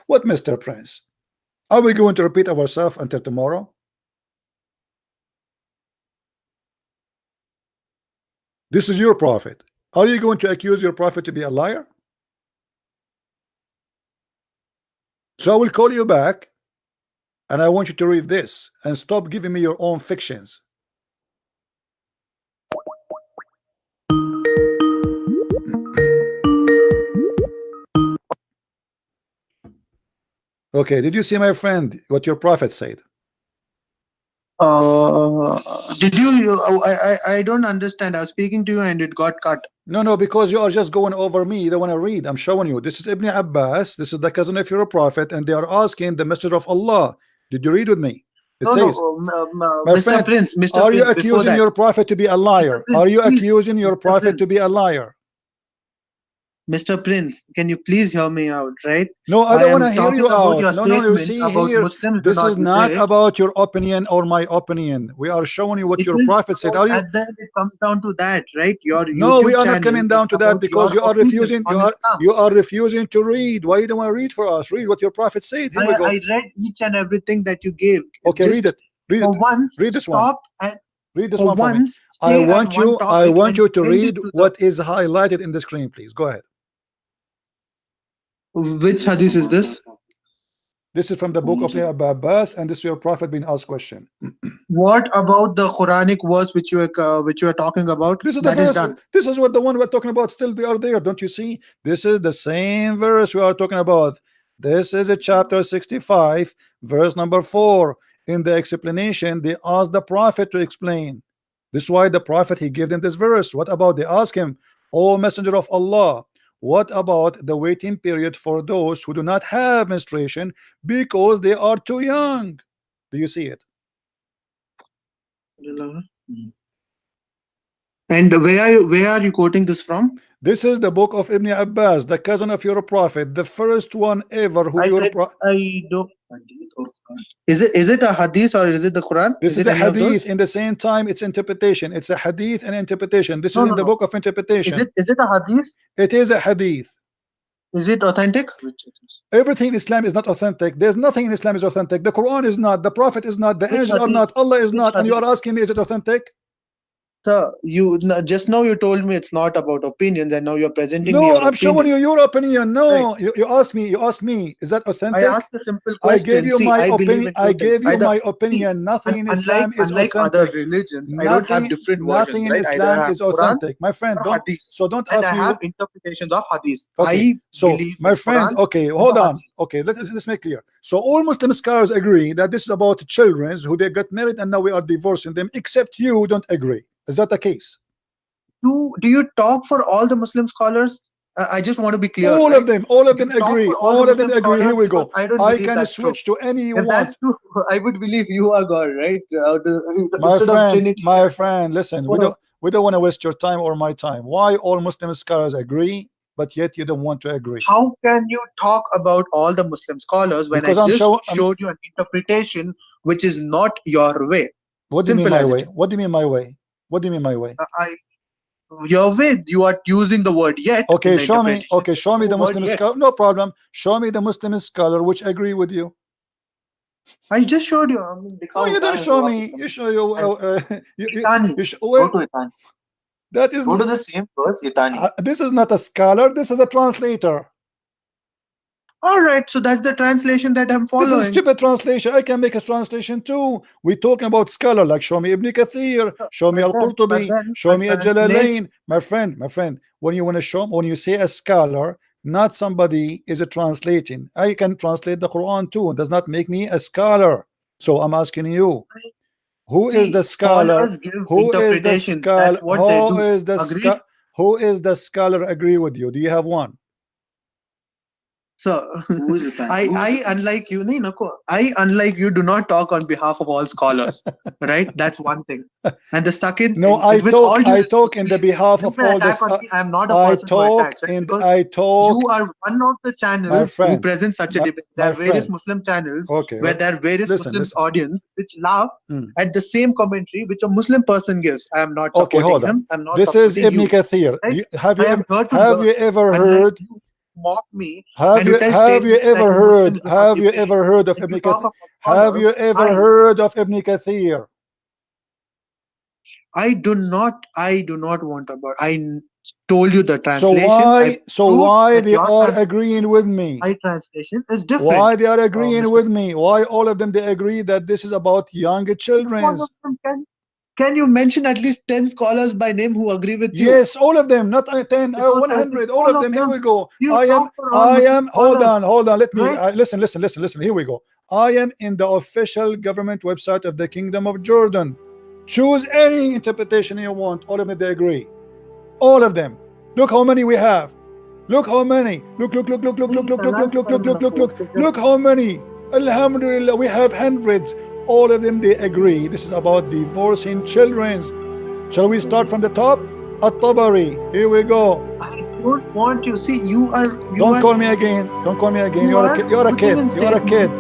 What Mr. Prince? Are we going to repeat ourselves until tomorrow? This is your prophet. Are you going to accuse your prophet to be a liar? So I will call you back and I want you to read this and stop giving me your own fictions. Okay, did you see, my friend, what your prophet said? Did you? I don't understand. I was speaking to you and it got cut. No, because you are just going over me. You don't want to read. I'm showing you. This is Ibn Abbas. This is the cousin of your prophet, and they are asking the Messenger of Allah. Did you read with me? It says, my Mr. friend, Prince, are you accusing your prophet to be a liar? Prince, are you please, accusing your prophet to be a liar? Mr. Prince, can you please hear me out, right? No, I don't want to hear you out. No, you see here, Muslims this is not about your opinion or my opinion. We are showing you what your prophet said. Are you? And then it comes down to that, right? No, we are not coming down to that because you are refusing. You are refusing to read. Why you don't want to read for us? Read what your prophet said. Here we go. I read each and everything that you gave. Okay, just read it. Read it. Once, read this one. And read this one for me. I want you to read what is highlighted in the screen, please. Go ahead. Which hadith is this? This is from the book of Abbas, and this is your prophet being asked question. What about the Quranic verse which you are talking about? This is the verse. This is what the one we're talking about. Still, they are there. Don't you see? This is the same verse we are talking about. This is a chapter 65, verse number 4. In the explanation, they asked the prophet to explain. This is why the prophet he gave them this verse. What about? They ask him, O Messenger of Allah, what about the waiting period for those who do not have menstruation because they are too young? Do you see it? And where are you quoting this from? This is the book of Ibn Abbas, the cousin of your prophet, the first one ever who I don't. Is it a hadith or is it the Quran? This is a hadith. In the same time, it's interpretation. It's a hadith and interpretation. This is in the book of interpretation. Is it a hadith? It is a hadith. Is it authentic? Everything in Islam is not authentic. There's nothing in Islam is authentic. The Quran is not. The Prophet is not. The angels are not. Allah is not. And you are asking me, is it authentic? Sir, you just now you told me it's not about opinions, and now you're presenting me. No, I'm showing you your opinion. No, right. you asked me, is that authentic? I asked a simple question. I gave you my opinion. I gave you my opinion. Nothing in Islam is authentic. Other religions, I don't have different versions. Nothing in Islam is authentic, my friend. Don't ask me. I have interpretations of hadith. Okay. So, my friend, okay, hold on. Okay, let's make clear. So all Muslim scholars agree that this is about children who they got married and now we are divorcing them, except you don't agree. Is that the case? Do you talk for all the Muslim scholars? I just want to be clear. All of them agree. All of them agree. Here we go. I can switch to anyone. If that's true, I would believe you are God, right? My friend, listen. We don't want to waste your time or my time. Why all Muslim scholars agree, but yet you don't want to agree? How can you talk about all the Muslim scholars when because I just showed you an interpretation which is not your way? What do you mean my way? What do you mean my way? What do you mean my way? Your way. You are using the word yet. Okay, show me. Okay, show me the Muslim scholar. No problem. Show me the Muslim scholar which agree with you. I just showed you. Oh, you don't show me. You show you. Go to Itani. That is. Go to the same verse, Itani. This is not a scholar. This is a translator. All right, so that's the translation that I'm following. This is stupid translation. I can make a translation too. We're talking about scholar, like show me Ibn Kathir, show me Al-Qurtubi, show me Al-Jalalain. My friend, when you want to show, when you say a scholar, not somebody is a translating. I can translate the Quran too. It does not make me a scholar. So I'm asking you, who is the scholar? Who is the scholar? Who is the scholar agree with you? Do you have one? So I unlike you, do not talk on behalf of all scholars, right? That's one thing. And the second, no, I talk in the behalf of all the. I'm not a person who attacks. You are one of the channels who present such a debate. There are various Muslim channels where there are various Muslim audience which laugh at the same commentary which a Muslim person gives. I am not supporting him. I'm not. This is Ibn Kathir. Right? Have you ever heard? Mock me. Have you ever heard of Ibn Kathir? Have you ever heard of Ibn Kathir? I do not want about. I told you the translation. So why they are agreeing with me? My translation is different. Why they are agreeing with me? Why all of them they agree that this is about young children? Can you mention at least 10 scholars by name who agree with you? Yes, all of them, not 10, 100, all of them. Here we go. I am. Hold on. Let me listen. Here we go. I am in the official government website of the Kingdom of Jordan. Choose any interpretation you want. All of them they agree. All of them. Look how many we have. Look how many. Look how many. Alhamdulillah, we have hundreds. All of them they agree this is about divorcing children. Shall we start from the top? At-Tabari. Here we go. I don't want you. See, you are. Don't call me again. Don't call me again. You're a kid. You're a kid.